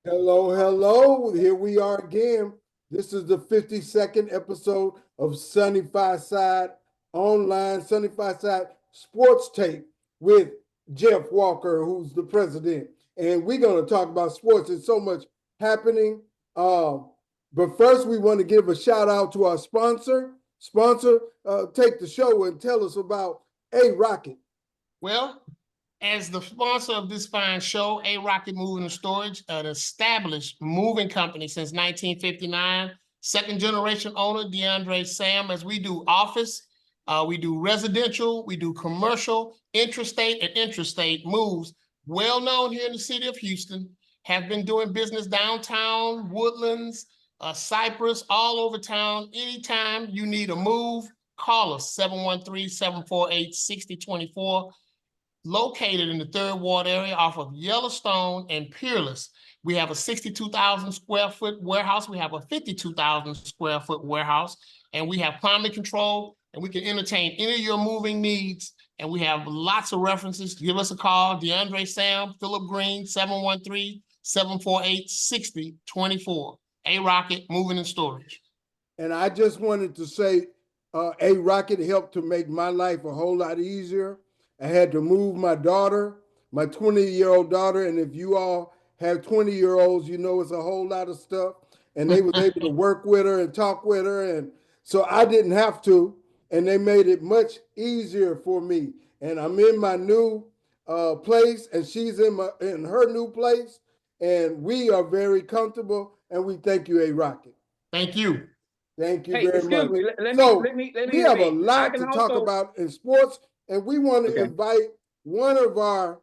Hello, hello. Here we are again. This is the 52nd episode of Sunny Side Online, Sunny Side Sports Tape with Jeff Walker, who's the president. And we're going to talk about sports. There's so much happening. But first, we want to give a shout out to our sponsor. Take the show and tell us about A Rocket. Well, as the sponsor of this fine show, A Rocket Moving and Storage, an established moving company since 1959, second generation owner, DeAndre Sam, as we do office, we do residential, we do commercial, intrastate and intrastate moves, well known here in the city of Houston, have been doing business downtown, Woodlands, Cypress, all over town. Anytime you need a move, call us, 713-748-6024. Located in the Third Ward area off of Yellowstone and Peerless. We have a 62,000 square foot warehouse. We have a 52,000 square foot warehouse, and we have climate control, and we can entertain any of your moving needs. And we have lots of references. Give us a call, DeAndre Sam, Philip Green, 713-748-6024. A Rocket Moving and Storage. And I just wanted to say, A Rocket helped to make my life a whole lot easier. I had to move my daughter, my 20-year-old daughter, and if you all have 20-year-olds, you know it's a whole lot of stuff. And they was able to work with her and talk with her, and so I didn't have to, and they made it much easier for me. And I'm in my new place, and she's in her new place, and we are very comfortable. And we thank you, A Rocket. Thank you. Thank you very much. Me, we have a lot to talk about in sports. And we want to invite one of our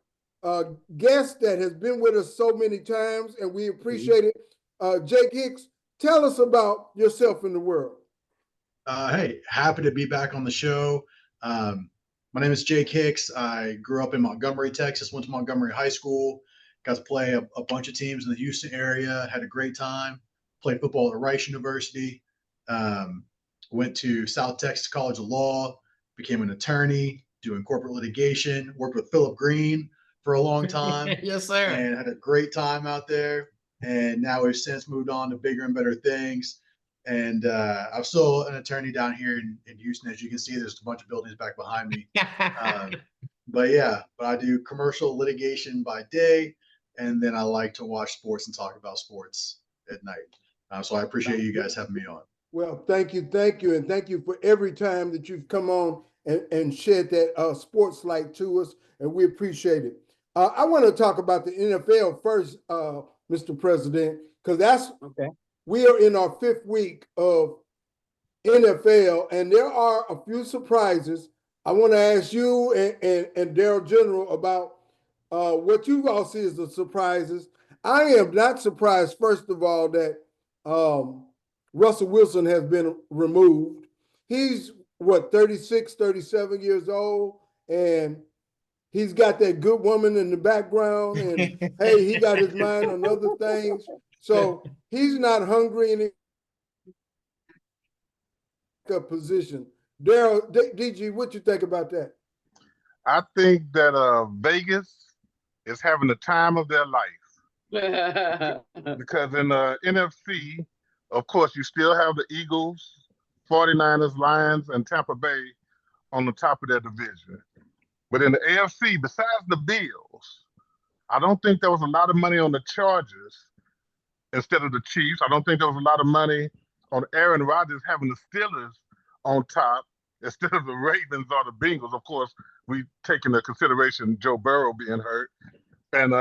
guests that has been with us so many times, and we appreciate it. Jake Hicks, tell us about yourself in the world. Hey, happy to be back on the show. My name is Jake Hicks. I grew up in Montgomery, Texas, went to Montgomery High School, got to play a bunch of teams in the Houston area, had a great time, played football at Rice University, went to South Texas College of Law, became an attorney, doing corporate litigation, worked with Philip Green for a long time. Yes, sir. And had a great time out there. And now we've since moved on to bigger and better things. And I'm still an attorney down here in Houston. As you can see, there's a bunch of buildings back behind me. But I do commercial litigation by day. And then I like to watch sports and talk about sports at night. So I appreciate you guys having me on. Well, thank you. And thank you for every time that you've come on and shed that sports light to us, and we appreciate it. I want to talk about the NFL first, Mr. President, because we are in our 5th week of NFL, and there are a few surprises. I want to ask you and Darrell General about what you all see as the surprises. I am not surprised, first of all, that Russell Wilson has been removed. He's 36, 37 years old, and he's got that good woman in the background, and hey, he got his mind on other things. So he's not hungry in a position. Darrell, DG, what you think about that? I think that Vegas is having the time of their life. Because in the NFC, of course, you still have the Eagles, 49ers, Lions, and Tampa Bay on the top of their division. But in the AFC, besides the Bills, I don't think there was a lot of money on the Chargers instead of the Chiefs. I don't think there was a lot of money on Aaron Rodgers having the Steelers on top instead of the Ravens or the Bengals. Of course, we take into consideration Joe Burrow being hurt. And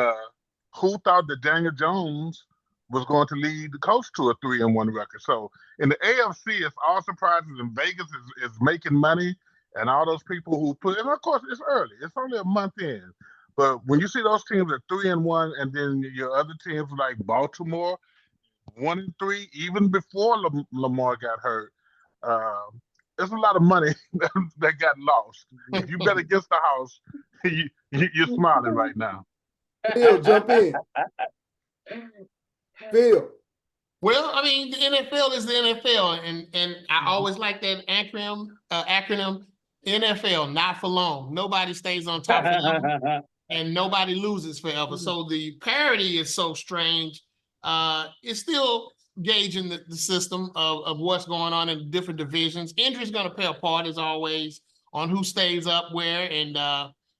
who thought that Daniel Jones was going to lead the coach to a 3-1 record? So in the AFC, it's all surprises, and Vegas is making money, and all those people who put, and of course it's early, it's only a month in, but when you see those teams at 3-1, and then your other teams like Baltimore 1-3, even before Lamar got hurt, there's a lot of money that got lost. If you bet against the house, you're smiling right now. Phil, jump in. Phil. Well, I mean, the NFL is the NFL, and I always like that acronym, NFL, not for long. Nobody stays on top forever, and nobody loses forever. So the parity is so strange. it's still gauging the system of what's going on in different divisions. Injury's going to play a part, as always, on who stays up where, and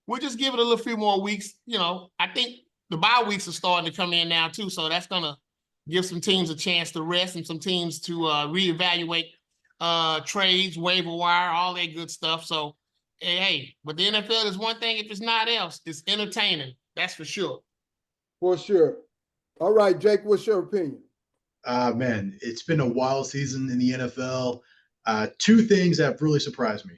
we'll just give it a little few more weeks. You know, I think the bye weeks are starting to come in now too, so that's going to give some teams a chance to rest and some teams to reevaluate trades, waiver wire, all that good stuff. So, hey, but the NFL is one thing. If it's not else, it's entertaining. That's for sure. For sure. All right, Jake, what's your opinion? Man, it's been a wild season in the NFL. Two things that have really surprised me.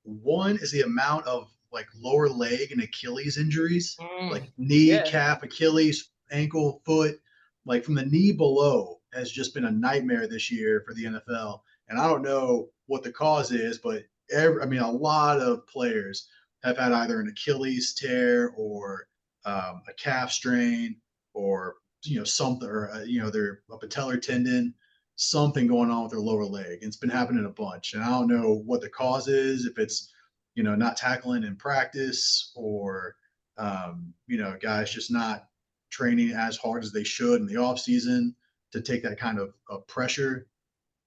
One is the amount of like lower leg and Achilles injuries, like knee, calf, Achilles, ankle, foot, like from the knee below has just been a nightmare this year for the NFL. And I don't know what the cause is, but a lot of players have had either an Achilles tear or a calf strain or something, or they're a patellar tendon, something going on with their lower leg. And it's been happening a bunch, and I don't know what the cause is. If it's not tackling in practice, or guys just not training as hard as they should in the off season to take that kind of pressure.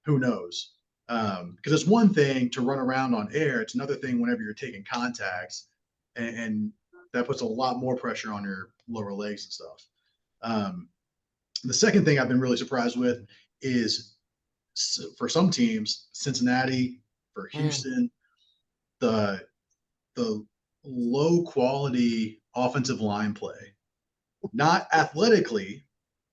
Who knows? Because it's one thing to run around on air. It's another thing whenever you're taking contacts, and that puts a lot more pressure on your lower legs and stuff. The second thing I've been really surprised with is, for some teams, Cincinnati, for Houston, the low quality offensive line play, not athletically,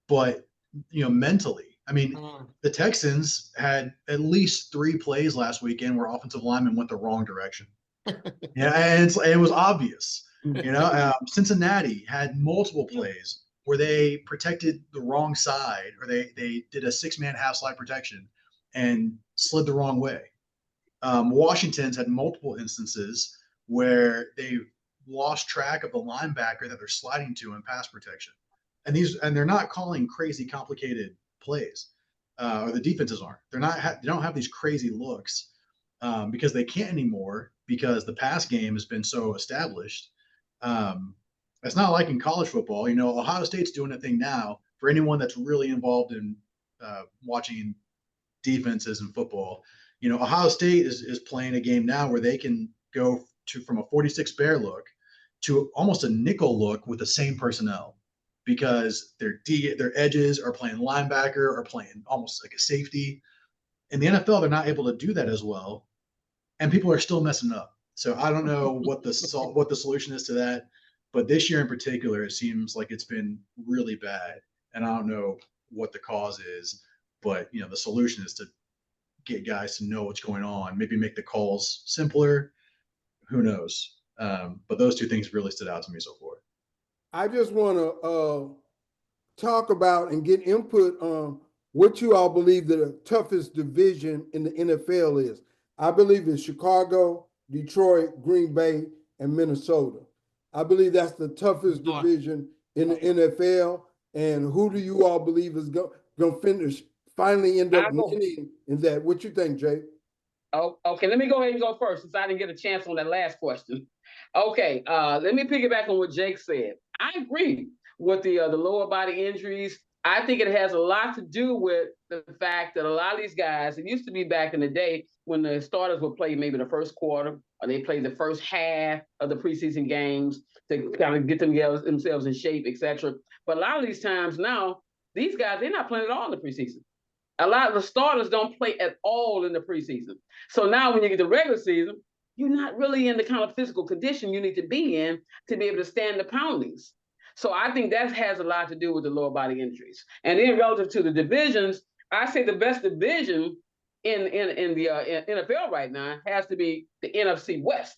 but mentally. I mean, the Texans had at least 3 plays last weekend where offensive linemen went the wrong direction. And it was obvious. Cincinnati had multiple plays where they protected the wrong side, or they did a 6-man half slide protection and slid the wrong way. Washington's had multiple instances where they lost track of the linebacker that they're sliding to in pass protection, and they're not calling crazy complicated plays, or the defenses aren't. They don't have these crazy looks because they can't anymore, because the pass game has been so established. It's not like in college football. Ohio State's doing a thing now. For anyone that's really involved in watching defenses in football, Ohio State is playing a game now where they can go from a 46 bear look to almost a nickel look with the same personnel, because their edges are playing linebacker or playing almost like a safety. In the NFL, they're not able to do that as well, and people are still messing up. So I don't know what the solution is to that, but this year in particular, it seems like it's been really bad, and I don't know what the cause is. But the solution is to get guys to know what's going on, maybe make the calls simpler. Who knows? But those two things really stood out to me so far. I just want to talk about and get input on what you all believe the toughest division in the NFL is. I believe it's Chicago, Detroit, Green Bay, and Minnesota. I believe that's the toughest division in the NFL. And who do you all believe is going to finally end up winning in that? What you think, Jay? Oh, okay. Let me go ahead and go first, since I didn't get a chance on that last question. Okay, let me piggyback on what Jake said. I agree with the lower body injuries. I think it has a lot to do with the fact that a lot of these guys, it used to be back in the day when the starters would play maybe the first quarter, or they played the first half of the preseason games to kind of get themselves in shape, etc. But a lot of these times now, these guys, they're not playing at all in the preseason. A lot of the starters don't play at all in the preseason. So now when you get to regular season, you're not really in the kind of physical condition you need to be in to be able to stand the poundings. So I think that has a lot to do with the lower body injuries. And then relative to the divisions, I say the best division in the NFL right now has to be the NFC West,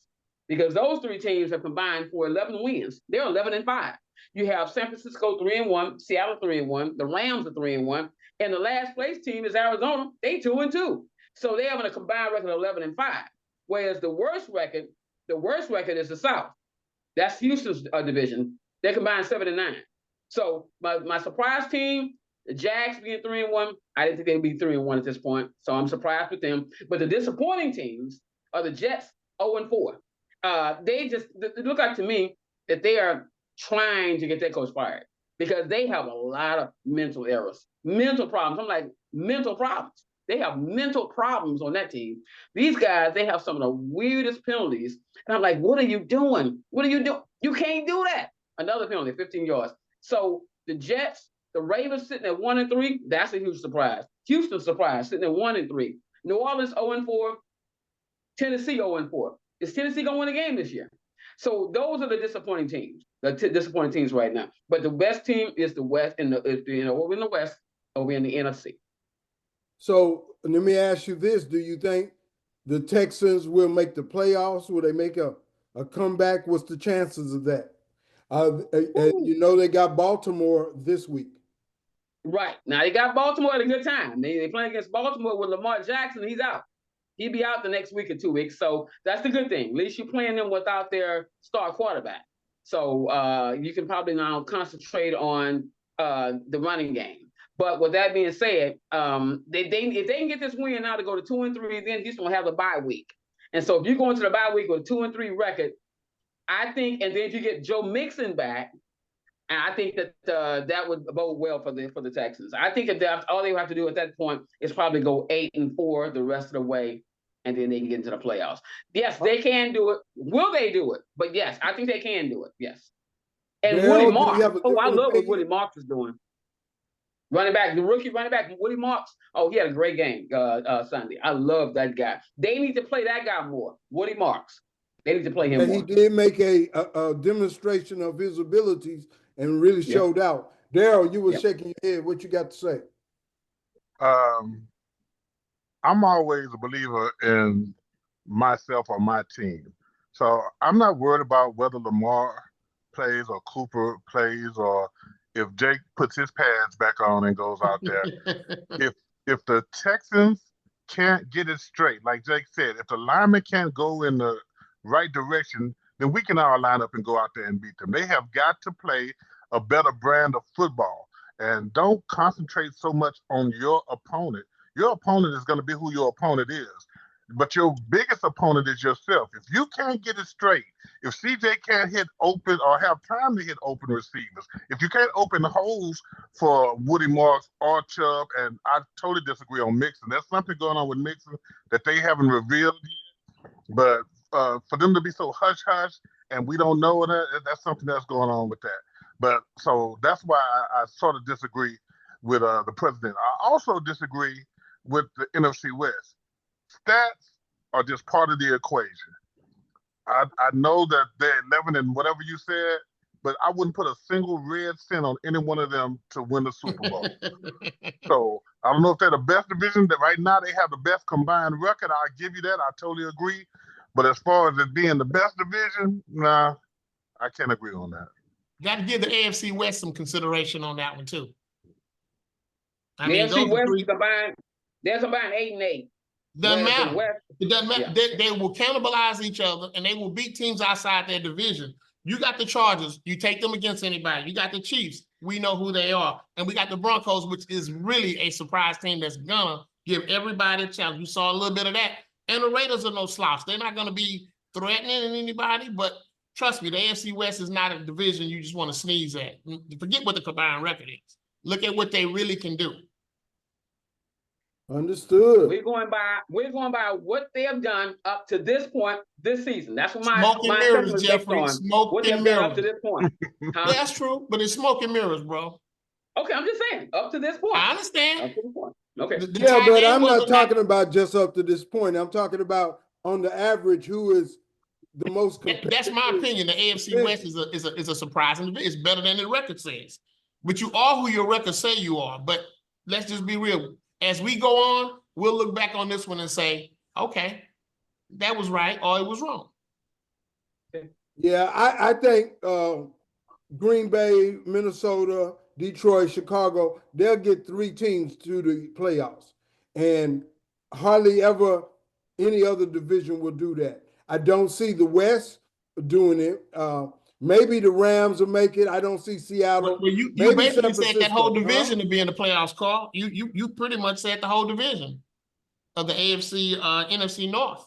because those 3 teams have combined for 11 wins. They're 11-5. You have San Francisco 3-1, Seattle 3-1, the Rams are 3-1, and the last place team is Arizona. They 2-2. So they have a combined record of 11-5. Whereas the worst record is the South. That's Houston's division. They combined 7-9. So my surprise team, the Jags being 3-1, I didn't think they'd be 3-1 at this point. So I'm surprised with them. But the disappointing teams are the Jets 0-4. They look like to me that they are trying to get their coach fired. because they have a lot of mental errors, mental problems. I'm like, mental problems. They have mental problems on that team. These guys, they have some of the weirdest penalties. And I'm like, what are you doing? What are you doing? You can't do that. Another penalty, 15 yards. So the Jets, the Ravens sitting at 1-3, that's a huge surprise. Houston surprise, sitting at 1-3. New Orleans 0-4, Tennessee 0-4. Is Tennessee going to win a game this year? So those are the disappointing teams, disappointing teams right now. But the best team is the West, over in the West, over in the NFC. So let me ask you this. Do you think the Texans will make the playoffs? Will they make a comeback? What's the chances of that? You know, they got Baltimore this week. Right. Now, they got Baltimore at a good time. They playing against Baltimore with Lamar Jackson. He's out. He'll be out the next week or 2 weeks. So that's the good thing. At least you're playing them without their star quarterback. So you can probably now concentrate on the running game. But with that being said, if they can get this win now to go to 2-3, then Houston will have a bye week. And so if you go into the bye week with a 2-3 record, I think, and then if you get Joe Mixon back, and I think that that would bode well for the Texans. I think that all they have to do at that point is probably go 8-4 the rest of the way, and then they can get into the playoffs. Yes, they can do it. Will they do it? But yes, I think they can do it. Yes. And Darryl, Woody Marks. I love what opinion? Woody Marks is doing. Running back, the rookie running back, Woody Marks. Oh, he had a great game Sunday. I love that guy. They need to play that guy more. Woody Marks. They need to play him more. He did make a demonstration of his abilities and really showed out. Darryl, you were shaking your head. What you got to say? I'm always a believer in myself or my team. So I'm not worried about whether Lamar plays or Cooper plays or if Jake puts his pads back on and goes out there. if the Texans can't get it straight, like Jake said, if the linemen can't go in the right direction, then we can all line up and go out there and beat them. They have got to play a better brand of football. And don't concentrate so much on your opponent. Your opponent is going to be who your opponent is. But your biggest opponent is yourself. If you can't get it straight, if CJ can't hit open or have time to hit open receivers, if you can't open holes for Woody Marks or Chubb, and I totally disagree on Mixon. There's something going on with Mixon that they haven't revealed yet. But for them to be so hush-hush and we don't know that's something that's going on with that. But so that's why I sort of disagree with the president. I also disagree with the NFC West. Stats are just part of the equation. I know that they're 11 and whatever you said, but I wouldn't put a single red cent on any one of them to win the Super Bowl. So I don't know if they're the best division. That right now they have the best combined record. I'll give you that. I totally agree. But as far as it being the best division, nah, I can't agree on that. Got to give the AFC West some consideration on that one too. The AFC West combined, they're combined 8-8. Doesn't matter. It doesn't matter. Yeah. They will cannibalize each other and they will beat teams outside their division. You got the Chargers, you take them against anybody. You got the Chiefs, we know who they are. And we got the Broncos, which is really a surprise team that's gonna give everybody a challenge. You saw a little bit of that. And the Raiders are no slouch. They're not gonna be threatening anybody, but trust me, the AFC West is not a division you just want to sneeze at. Forget what the combined record is. Look at what they really can do. Understood. We're going by what they have done up to this point this season. That's what my smoke and mirrors, Jeffrey. Smoke what and mirrors mirrors. up to this point. Huh? Yeah, that's true, but it's smoke and mirrors, bro. Okay, I'm just saying up to this point. I understand. Up to this point. Okay. Yeah, but I'm not talking about just up to this point. I'm talking about on the average, who is the most competitive. That's my opinion. The AFC West is a surprising division. It's better than the record says. But you are who your record say you are. But let's just be real. As we go on, we'll look back on this one and say, okay, that was right or it was wrong. Yeah, I think Green Bay, Minnesota, Detroit, Chicago, they'll get 3 teams to the playoffs. And hardly ever any other division will do that. I don't see the West doing it. Maybe the Rams will make it. I don't see Seattle. Well, you basically said that whole division to be in the playoffs, Carl. You pretty much said the whole division of the AFC, NFC North.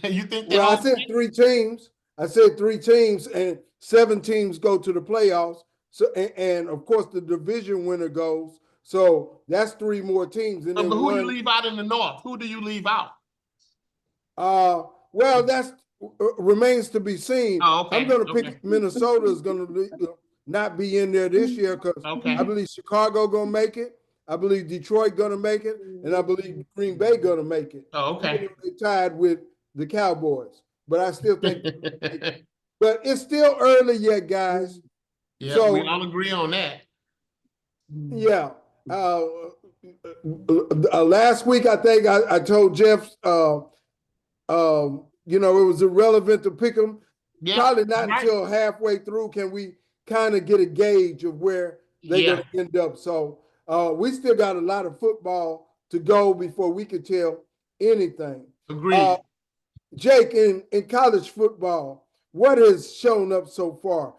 You think that? Well, I said 3 teams. I said 3 teams, and 7 teams go to the playoffs. So and of course the division winner goes. So that's 3 more teams, and But then who you one. leave out in the North? Who do you leave out? Well, that's remains to be seen. Oh, okay. I'm going to Okay. pick Minnesota is going to not be in there this year because Okay. I believe Chicago going to make it. I believe Detroit going to make it, and I believe Green Bay going to make it. Oh, okay. Even though they tied with the Cowboys, but I still think. But it's still early yet, guys. Yeah, So we all agree on that. yeah. Last week, I think I told Jeff, you know, it was irrelevant to pick them. Yeah, Probably not right. until halfway through can we kind of get a gauge of where they're Yeah. going to end up. So we still got a lot of football to go before we can tell anything. Agreed. Jake, in college football, what has shown up so far?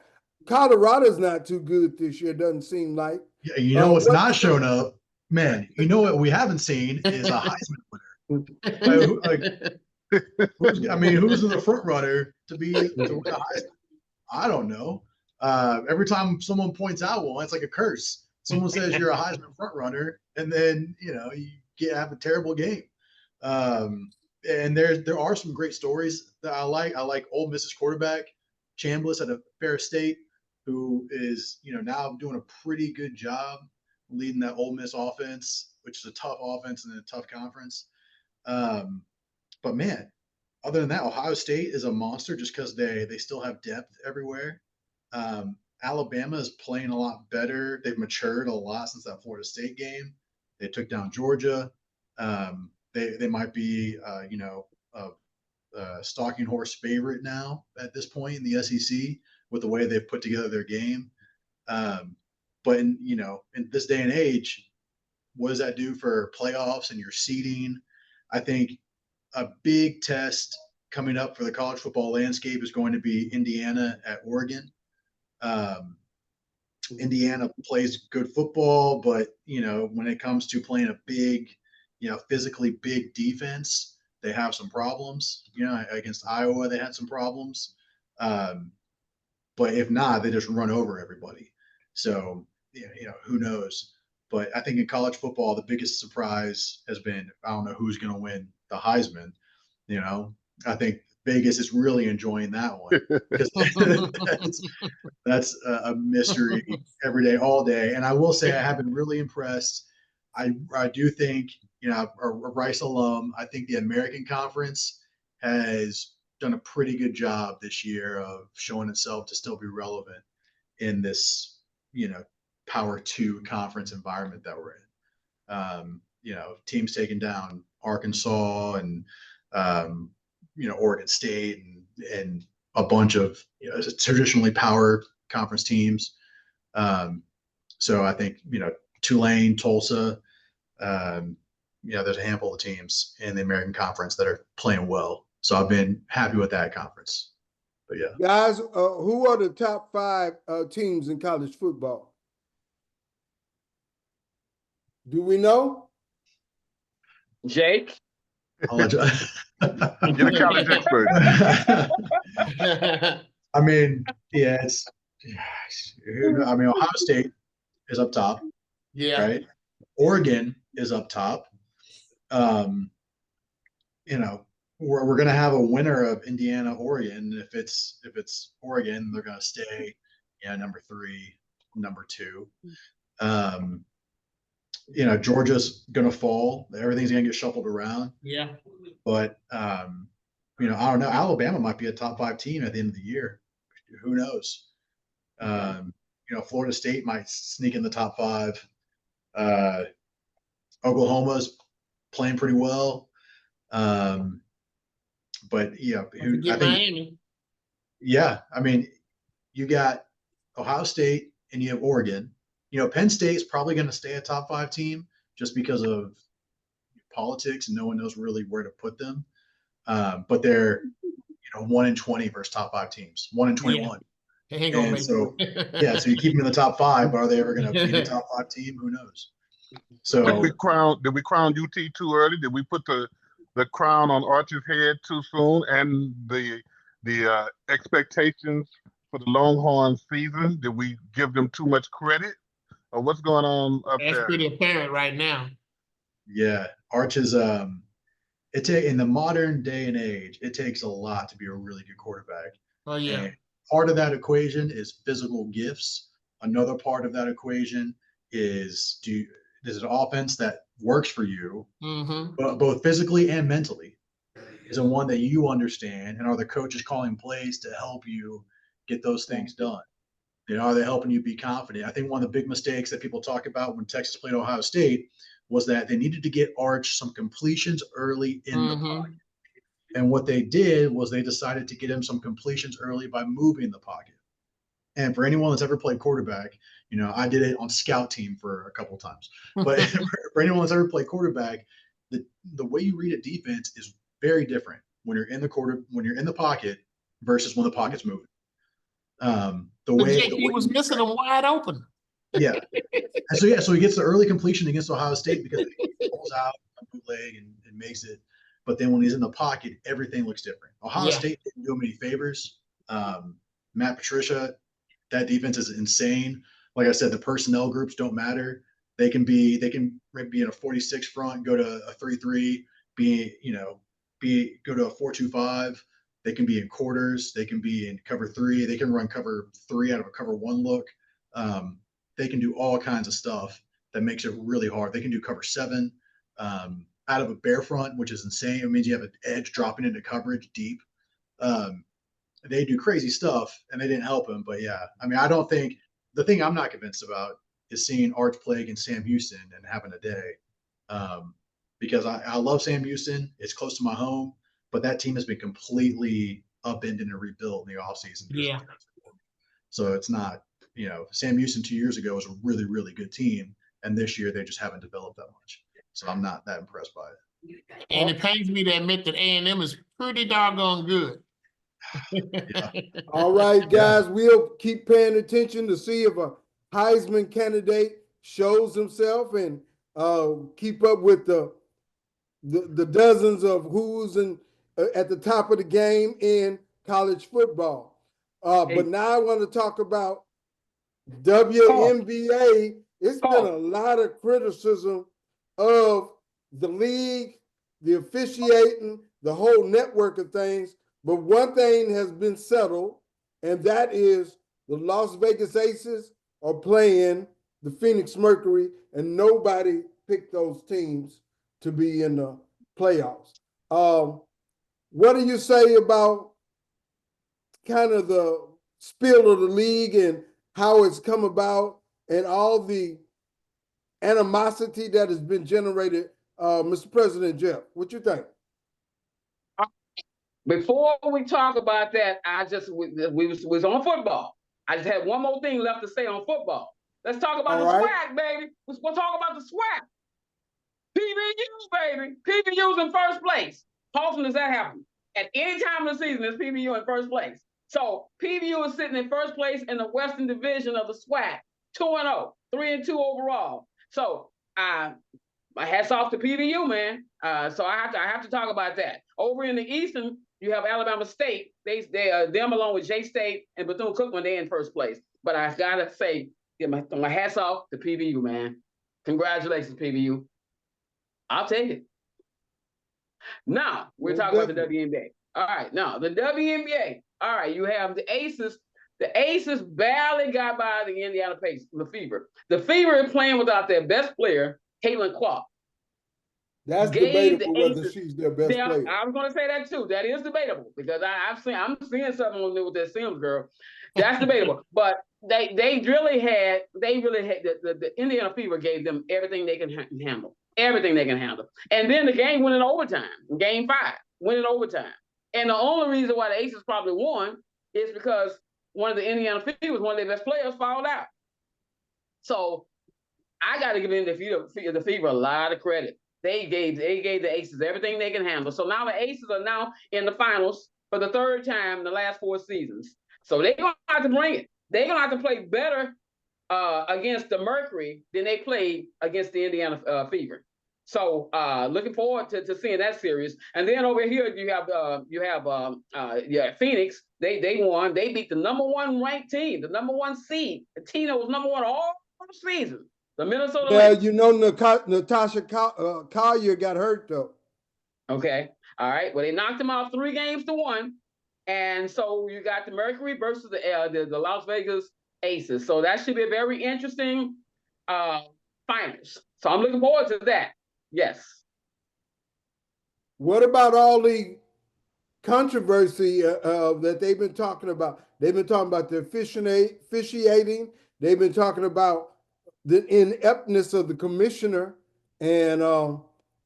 Colorado's not too good this year, doesn't seem like. Yeah, you know what's not shown up, man. You know what we haven't seen is a Heisman winner. Who's the front runner to win a Heisman? I don't know. Every time someone points out one, it's like a curse. Someone says you're a Heisman front runner, and then you have a terrible game. And there are some great stories that I like. I like Ole Miss's quarterback, Chambliss at Fair State, who is now doing a pretty good job leading that Ole Miss offense, which is a tough offense in a tough conference. But man, other than that, Ohio State is a monster just because they still have depth everywhere. Alabama is playing a lot better. They've matured a lot since that Florida State game. They took down Georgia. They might be a stalking horse favorite now at this point in the SEC with the way they've put together their game. But in this day and age, what does that do for playoffs and your seeding? I think a big test coming up for the college football landscape is going to be Indiana at Oregon. Indiana plays good football, but when it comes to playing a big, physically big defense, they have some problems. Against Iowa, they had some problems. But if not, they just run over everybody. So who knows? But I think in college football, the biggest surprise has been, I don't know who's going to win the Heisman. I think Vegas is really enjoying that one because that's a mystery every day, all day. And I will say I have been really impressed. I do think, a Rice alum, I think the American Conference has done a pretty good job this year of showing itself to still be relevant in this, Power 2 conference environment that we're in. Teams taking down Arkansas and Oregon State and a bunch of traditionally power conference teams. So I think Tulane, Tulsa, there's a handful of teams in the American Conference that are playing well. So I've been happy with that conference. But yeah, guys, who are the top 5 teams in college football? Do we know? Jake? I'll let you. You're the college expert. I mean, yeah, Ohio State is up top. Yeah. Right. Oregon is up top. We're going to have a winner of Indiana, Oregon. If it's Oregon, they're going to stay, number 3, number 2. Georgia's going to fall. Everything's going to get shuffled around. Yeah. But, I don't know. Alabama might be a top 5 team at the end of the year. Who knows? Florida State might sneak in the top 5. Oklahoma's playing pretty well. But yeah, Miami. Yeah, I mean, you got Ohio State and you have Oregon. Penn State's probably going to stay a top 5 team just because of politics and no one knows really where to put them. But they're 1-20 versus top 5 teams, 1-21. Yeah. And so so you keep them in the top 5, but are they ever going to be a top 5 team? Who knows? So did we crown UT too early? Did we put the crown on Arch's head too soon? And the expectations for the Longhorns season? Did we give them too much credit? Or what's going on up That's there? pretty apparent right now. Yeah, Arch is in the modern day and age, it takes a lot to be a really good quarterback. Oh yeah. And part of that equation is physical gifts. Another part of that equation is is an offense that works for you, both physically and mentally? Is it one that you understand, and are the coaches calling plays to help you get those things done? Are they helping you be confident? I think one of the big mistakes that people talk about when Texas played Ohio State was that they needed to get Arch some completions early in the pocket. And what they did was they decided to get him some completions early by moving the pocket. And for anyone that's ever played quarterback, I did it on scout team for a couple of times. But for anyone that's ever played quarterback, the way you read a defense is very different when you're in the pocket versus when the pocket's moving. He was missing them wide open. Yeah. And so he gets the early completion against Ohio State because he pulls out a bootleg and makes it. But then when he's in the pocket, everything looks different. Ohio State didn't do him any favors. Matt Patricia, that defense is insane. Like I said, the personnel groups don't matter. They can be in a 46 front, go to a 3-3, go to a 4-2-5. They can be in quarters. They can be in cover 3. They can run cover 3 out of a cover 1 look. They can do all kinds of stuff that makes it really hard. They can do cover 7 out of a bear front, which is insane. It means you have an edge dropping into coverage deep. They do crazy stuff, and they didn't help him. But yeah, I don't think the thing I'm not convinced about is seeing Arch play against Sam Houston and having a day. Because I love Sam Houston. It's close to my home, but that team has been completely upended and rebuilt in the offseason. Yeah. So it's not, Sam Houston 2 years ago was a really, really good team. And this year they just haven't developed that much. So I'm not that impressed by it. And it pains me to admit that A&M is pretty doggone good. Yeah. All right, guys, we'll keep paying attention to see if a Heisman candidate shows himself and keep up with the dozens of who's at the top of the game in college football. But now I want to talk about WNBA. It's been a lot of criticism of the league, the officiating, the whole network of things. But one thing has been settled, and that is the Las Vegas Aces are playing the Phoenix Mercury, and nobody picked those teams to be in the playoffs. What do you say about kind of the spill of the league and how it's come about and all the animosity that has been generated? Mr. President Jeff, what you think? Before we talk about that, we was on football. I just had one more thing left to say on football. Let's talk about SWAC, baby. We'll talk about the SWAC. PBU, baby. PBU's in first place. How often does that happen? At any time of the season, it's PBU in first place. So PBU is sitting in first place in the Western Division of the SWAC, 2-0, 3-2 overall. So my hats off to PBU, man. So I have to talk about that. Over in the Eastern, you have Alabama State. Them along with J State and Bethune-Cookman, they're in first place. But I gotta say, get my hats off to PBU, man. Congratulations, PBU. I'll take it. Now we're talking about the WNBA. All right, now the WNBA. All right, you have the Aces. The Aces barely got by the Indiana Pacers, the Fever. The Fever is playing without their best player, Caitlin Clark. That's debatable whether she's their best player. I was going to say that too. That is debatable because I'm seeing something with that Sims girl. That's debatable. But they really had the Indiana Fever gave them everything they can handle. Everything they can handle. And then the game went in overtime. Game 5 went in overtime. And the only reason why the Aces probably won is because one of the Indiana Fevers, one of their best players, fouled out. So I got to give the Fever a lot of credit. They gave the Aces everything they can handle. So now the Aces are now in the finals for the 3rd time in the last 4 seasons. So they're going to have to bring it. They're going to have to play better against the Mercury than they played against the Indiana Fever. So looking forward to seeing that series. And then over here you have Phoenix. They won. They beat the #1 ranked team, the #1 seed. The team that was #1 all season. The Minnesota Yeah, Lynx. you know, Natasha Collier got hurt though. Okay. All right. Well, they knocked them out 3-1. And so you got the Mercury versus the Las Vegas Aces. So that should be a very interesting finals. So I'm looking forward to that. Yes. What about all the controversy that they've been talking about? They've been talking about the officiating. They've been talking about the ineptness of the commissioner. And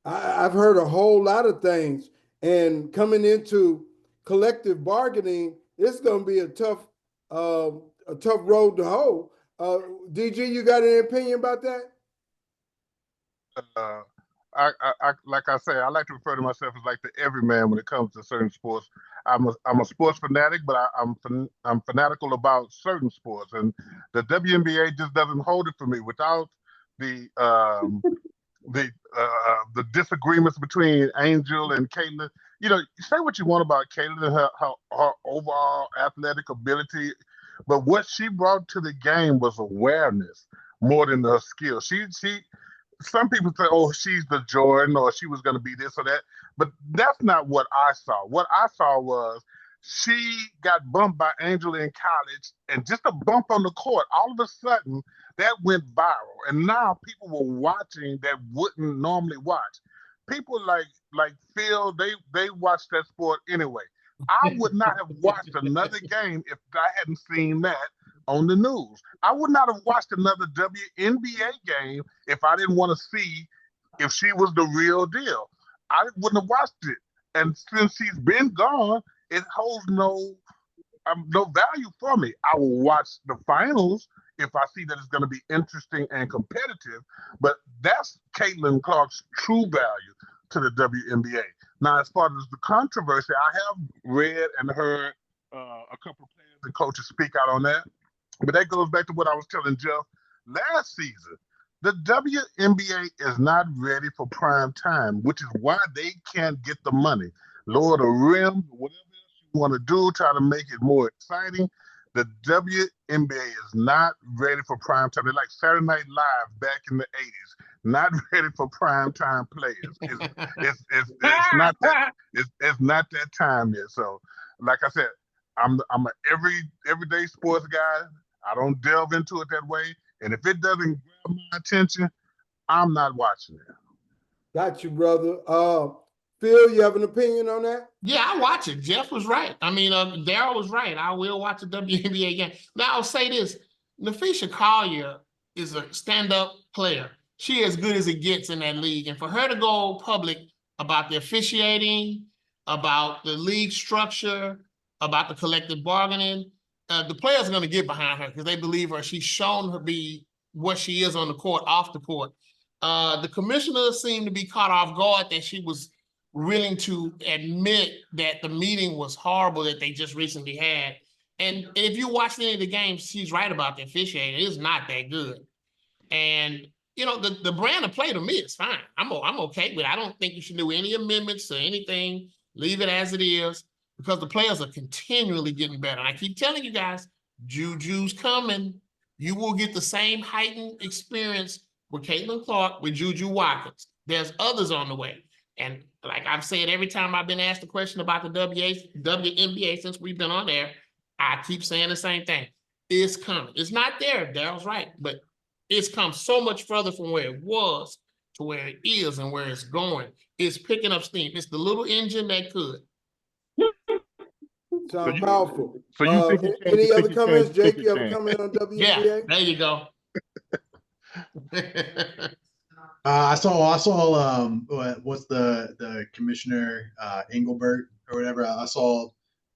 I've heard a whole lot of things. And coming into collective bargaining, it's going to be a tough road to hoe. DG, you got any opinion about that? I like I say, I like to refer to myself as like the everyman when it comes to certain sports. I'm a sports fanatic, but I'm fanatical about certain sports, and the WNBA just doesn't hold it for me. Without the the disagreements between Angel and Caitlin, you know, say what you want about Caitlin and her overall athletic ability, but what she brought to the game was awareness more than her skill. She some people say, oh, she's the Jordan, or she was going to be this or that. But that's not what I saw. What I saw was she got bumped by Angel in college, and just a bump on the court, all of a sudden, that went viral. And now people were watching that wouldn't normally watch. People like Phil, they watch that sport anyway. I would not have watched another game if I hadn't seen that on the news. I would not have watched another WNBA game if I didn't want to see if she was the real deal. I wouldn't have watched it. And since she's been gone, it holds no value for me. I will watch the finals if I see that it's going to be interesting and competitive. But that's Caitlin Clark's true value to the WNBA. Now, as far as the controversy, I have read and heard a couple of players and coaches speak out on that. But that goes back to what I was telling Jeff last season. The WNBA is not ready for prime time, which is why they can't get the money. Lower the rim, whatever else you want to do, try to make it more exciting. The WNBA is not ready for prime time. They're like Saturday Night Live back in the 80s. Not ready for prime time players. It's not that time yet. So, like I said, I'm an everyday sports guy. I don't delve into it that way. And if it doesn't grab my attention, I'm not watching it. Got you, brother. Phil, you have an opinion on that? Yeah, I watch it. Jeff was right. I mean, Darryl was right. I will watch a WNBA game. Now, I'll say this. Natasha Collier is a stand-up player. She as good as it gets in that league. And for her to go public about the officiating, about the league structure, about the collective bargaining, the players are going to get behind her because they believe her. She's shown her be what she is on the court, off the court. The commissioner seemed to be caught off guard that she was willing to admit that the meeting was horrible that they just recently had. And if you watch any of the games, she's right about the officiating. It is not that good. And, you know, the brand of play to me is fine. I'm okay with it. I don't think you should do any amendments or anything. Leave it as it is because the players are continually getting better. And I keep telling you guys, Juju's coming. You will get the same heightened experience with Caitlin Clark, with Juju Watkins. There's others on the way. And like I've said, every time I've been asked a question about the WNBA since we've been on there, I keep saying the same thing. It's coming. It's not there. Darryl's right, but it's come so much further from where it was to where it is and where it's going. It's picking up steam. It's the little engine that could. Sound powerful. So you think it can, any other it comments, can, Jake? it You have a can. comment on WNBA? Yeah, there you go. I saw what's the commissioner Engelbert or whatever. I saw,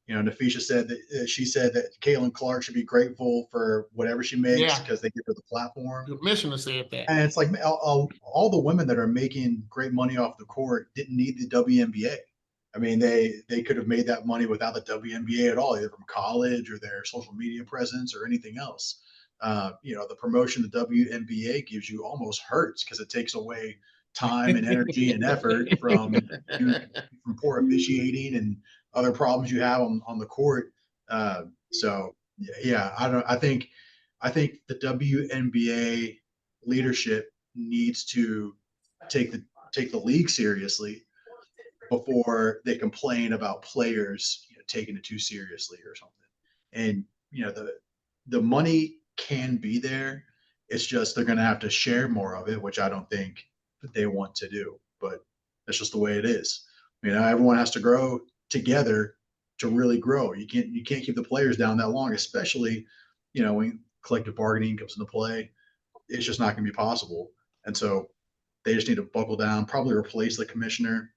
you know, Nafisha said that she said that Caitlin Clark should be grateful for whatever she makes because they give her the platform. The commissioner said that. And it's like all the women that are making great money off the court didn't need the WNBA. I mean, they could have made that money without the WNBA at all, either from college or their social media presence or anything else. You know, the promotion the WNBA gives you almost hurts because it takes away time and energy and effort from poor officiating and other problems you have on the court. So yeah, I think the WNBA leadership needs to take the league seriously before they complain about players, taking it too seriously or something. And the money can be there. It's just they're going to have to share more of it, which I don't think that they want to do. But that's just the way it is. Everyone has to grow together to really grow. You can't keep the players down that long, especially when collective bargaining comes into play. It's just not going to be possible. And so they just need to buckle down, probably replace the commissioner,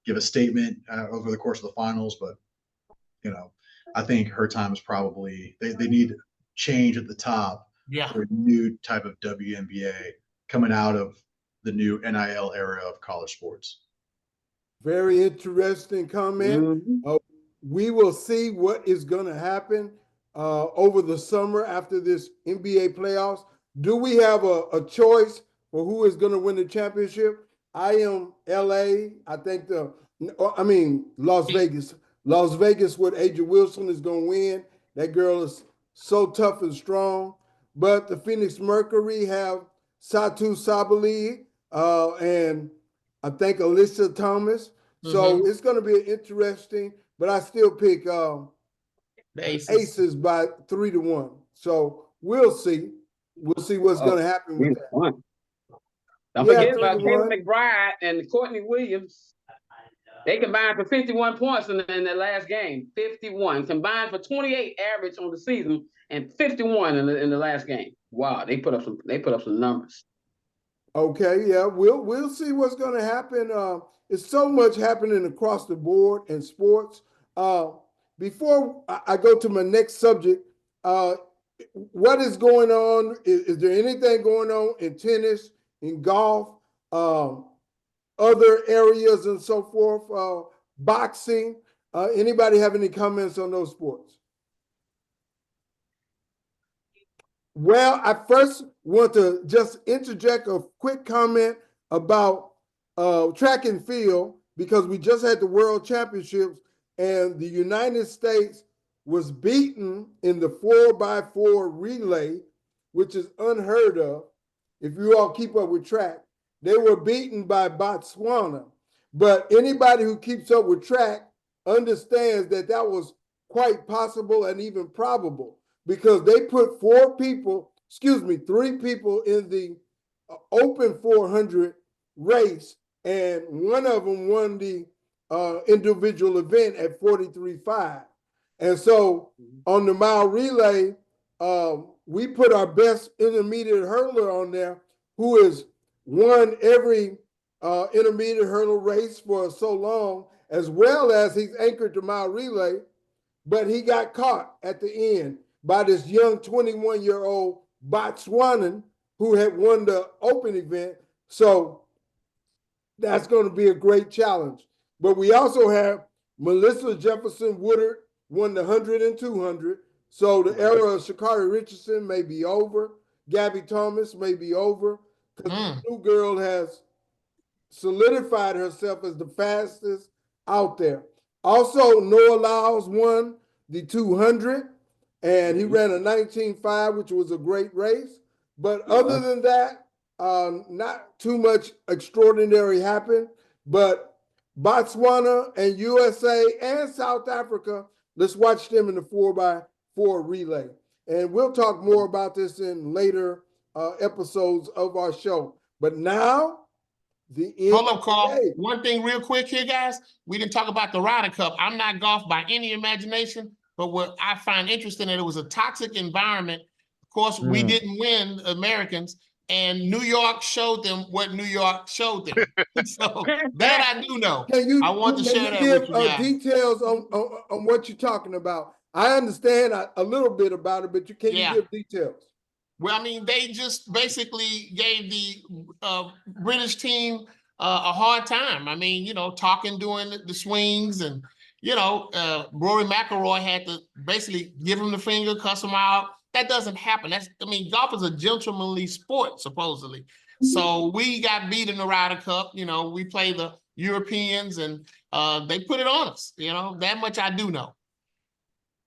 give a statement over the course of the finals. But, I think her time is probably, they need change at the top for a new type of WNBA coming out of the new NIL era of college sports. Very interesting comment. We will see what is going to happen over the summer after this NBA playoffs. Do we have a choice for who is going to win the championship? I am LA. I think Las Vegas. Las Vegas with Aja Wilson is going to win. That girl is so tough and strong. But the Phoenix Mercury have Satu Sabali and I think Alyssa Thomas. So it's going to be interesting, but I still pick Aces by 3-1. So we'll see. We'll see what's going to happen with that. Don't forget about Kayla McBride and Courtney Williams. They combined for 51 points in the last game. 51 combined for 28 average on the season and 51 in the last game. Wow, they put up some numbers. Okay, yeah, we'll see what's going to happen. It's so much happening across the board in sports. Before I go to my next subject, what is going on? Is there anything going on in tennis, in golf, other areas and so forth, boxing? Anybody have any comments on those sports? Well, I first want to just interject a quick comment about track and field, because we just had the World Championships and the United States was beaten in the 4x4 relay, which is unheard of. If you all keep up with track, they were beaten by Botswana. But anybody who keeps up with track understands that that was quite possible and even probable, because they put 3 people in the open 400 race, and one of them won the individual event at 43.5. And so on the mile relay, we put our best intermediate hurdler on there, who has won every intermediate hurdle race for so long, as well as he's anchored to mile relay, but he got caught at the end by this young 21-year-old Botswanan who had won the open event. So that's going to be a great challenge. But we also have Melissa Jefferson Woodard won the 100 and 200. So the era of Sha'Carri Richardson may be over. Gabby Thomas may be over, because the new girl has solidified herself as the fastest out there. Also, Noah Lyles won the 200, and he ran a 19.5, which was a great race. But other than that, not too much extraordinary happened. But Botswana and USA and South Africa, let's watch them in the 4x4 relay. And we'll talk more about this in later episodes of our show. But now, the NBA. Hold up, Carl. One thing real quick here, guys. We didn't talk about the Ryder Cup. I'm not golf by any imagination, but what I find interesting that it was a toxic environment. Of course, we didn't win, Americans, and New York showed them what New York showed them. So that I do know. I want to share that with you guys. Details on what you're talking about? I understand a little bit about it, but can you give details? Well, I mean, they just basically gave the British team a hard time. I mean, talking during the swings, and, Rory McIlroy had to basically give him the finger, cuss him out. That doesn't happen. Golf is a gentlemanly sport, supposedly. So we got beat in the Ryder Cup. We play the Europeans, and they put it on us. That much I do know.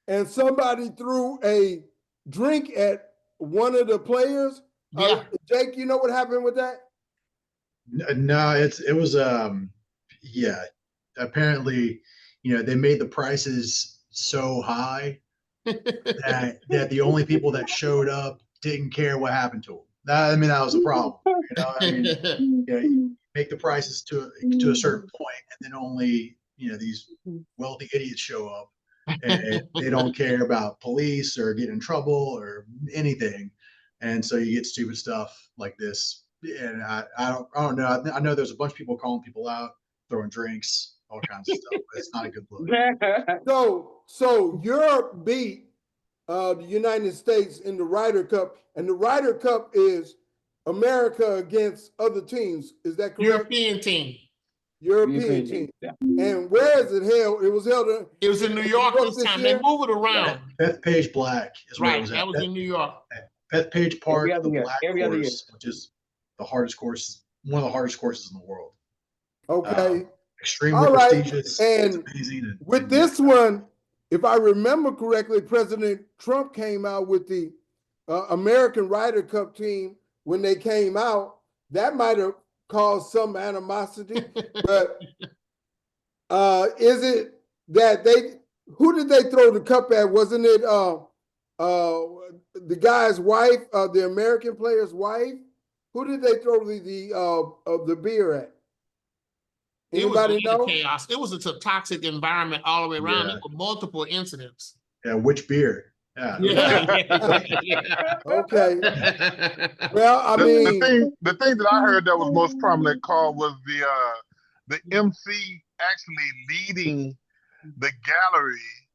and somebody threw a drink at one of the players. Yeah. Jake, you know what happened with that? No, it was yeah. Apparently, they made the prices so high that the only people that showed up didn't care what happened to them. That was the problem. You make the prices to a certain point, and then only these wealthy idiots show up, and they don't care about police or get in trouble or anything, and so you get stupid stuff like this. And I don't know. I know there's a bunch of people calling people out, throwing drinks, all kinds of stuff. But it's not a good look. So Europe beat the United States in the Ryder Cup, and the Ryder Cup is America against other teams. Is that correct? European team. European team. Yeah. And where is it held? It was held in. It was in New York this time. They move it around. Bethpage Black is where it was at. That was in New York. Bethpage Park, the Black course, which is the hardest course, one of the hardest courses in the world. Okay. Extremely prestigious. And amazing. With this one, if I remember correctly, President Trump came out with the American Ryder Cup team when they came out. That might have caused some animosity, but is it that who did they throw the cup at? Wasn't it the guy's wife, the American player's wife? Who did they throw the beer at? Anybody know? Chaos. It was a toxic environment all the way around. There were multiple incidents. Yeah, which beer? Yeah. Okay. Well, I mean, the thing that I heard that was most prominent call was the MC actually leading the gallery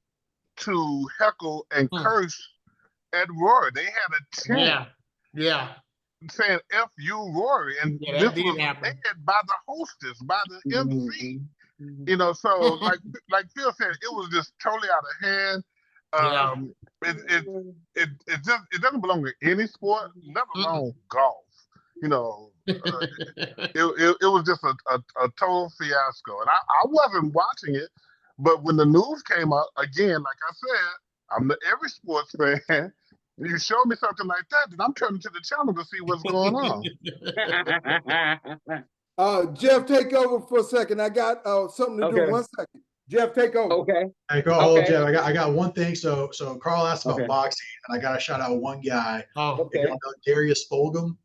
to heckle and curse at Rory. They had a chant. Yeah. Saying "F you, Rory," and this was led by the hostess, by the MC. So like Phil said, it was just totally out of hand. It doesn't belong to any sport, let alone golf. It was just a total fiasco, and I wasn't watching it, but when the news came out again, like I said, I'm every sports fan. You show me something like that, then I'm turning to the channel to see what's going on. Jeff, take over for a second. I got something to do. 1 second. Jeff, take over. Okay. Hey, hold on, Jeff. I got one thing. So Carl asked about boxing, and I got to shout out one guy. Darius Fulgham.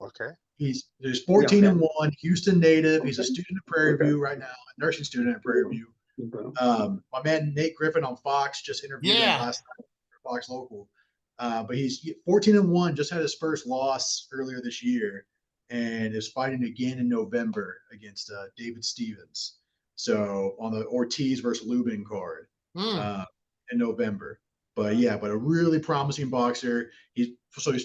Okay. He's 14-1, Houston native. He's a student at Prairie View right now, a nursing student at Prairie View. My man Nate Griffin on Fox just interviewed him last night for Fox Local. But he's 14-1, just had his first loss earlier this year, and is fighting again in November against David Stevens. So on the Ortiz versus Lubin card in November. But a really promising boxer. He's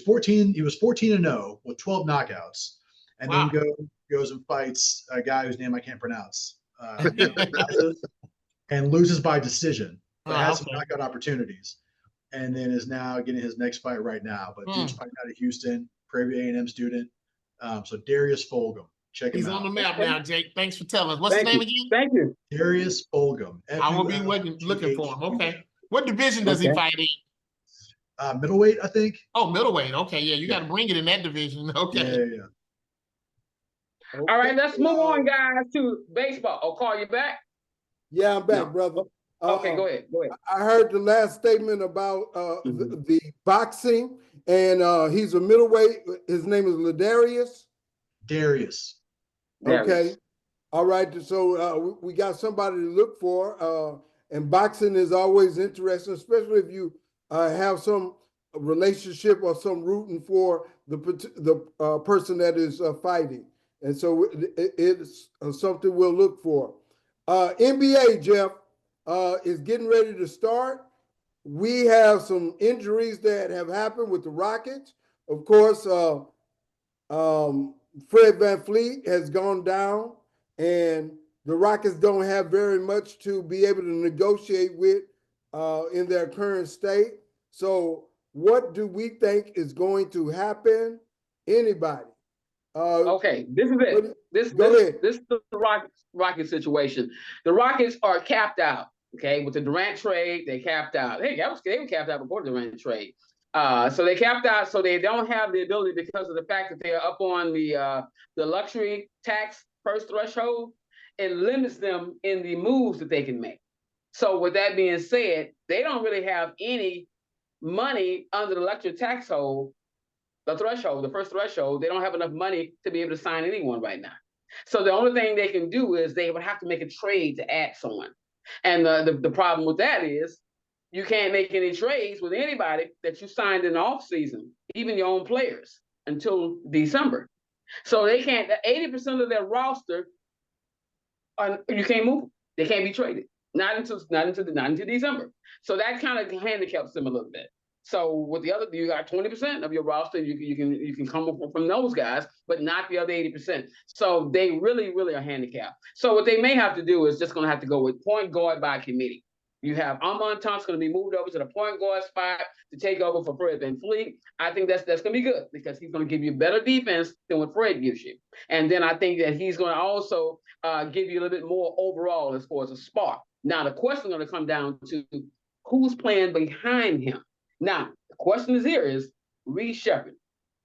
14. He was 14-0 with 12 knockouts, and then goes and fights a guy whose name I can't pronounce, and loses by decision, but has some knockout opportunities. And then is now getting his next fight right now. But dude's fighting out of Houston, Prairie View A&M student. So Darius Fulgham. Check him out. He's on the map now, Jake. Thanks for telling us. What's his name again? Thank you. Darius Fulgham. I will be looking for him. Okay. What division does he fight in? Middleweight, I think. Oh, middleweight. Okay, yeah. You got to bring it in that division. Okay. Yeah. All right, let's move on, guys, to baseball. I'll call you back. Yeah, I'm back, brother. Okay, go ahead. I heard the last statement about the boxing, and he's a middleweight. His name is Darius. Okay. All right. So we got somebody to look for. And boxing is always interesting, especially if you have some relationship or some rooting for the person that is fighting. And so it's something we'll look for. NBA, Jeff, is getting ready to start. We have some injuries that have happened with the Rockets. Of course, Fred VanVleet has gone down, and the Rockets don't have very much to be able to negotiate with in their current state. So what do we think is going to happen? Anybody? Okay, this is it. This is the Rockets situation. The Rockets are capped out. Okay, with the Durant trade, they capped out. Hey, they were capped out before the Durant trade. So they capped out, so they don't have the ability because of the fact that they are up on the luxury tax first threshold. It limits them in the moves that they can make. So with that being said, they don't really have any money under the luxury tax hold, the threshold, the first threshold. They don't have enough money to be able to sign anyone right now. So the only thing they can do is they would have to make a trade to add someone. And the problem with that is you can't make any trades with anybody that you signed in the off season, even your own players, until December. So they can't. 80% of their roster, you can't move. They can't be traded. Not until December. So that kind of handicaps them a little bit. So with the other, you got 20% of your roster. You can come from those guys, but not the other 80%. So they really are handicapped. So what they may have to do is just going to have to go with point guard by committee. You have Amon Thompson going to be moved over to the point guard spot to take over for Fred VanVleet. I think that's going to be good because he's going to give you better defense than what Fred gives you. And then I think that he's going to also give you a little bit more overall as far as a spark. Now, the question is going to come down to who's playing behind him. Now, the question is Reed Sheppard.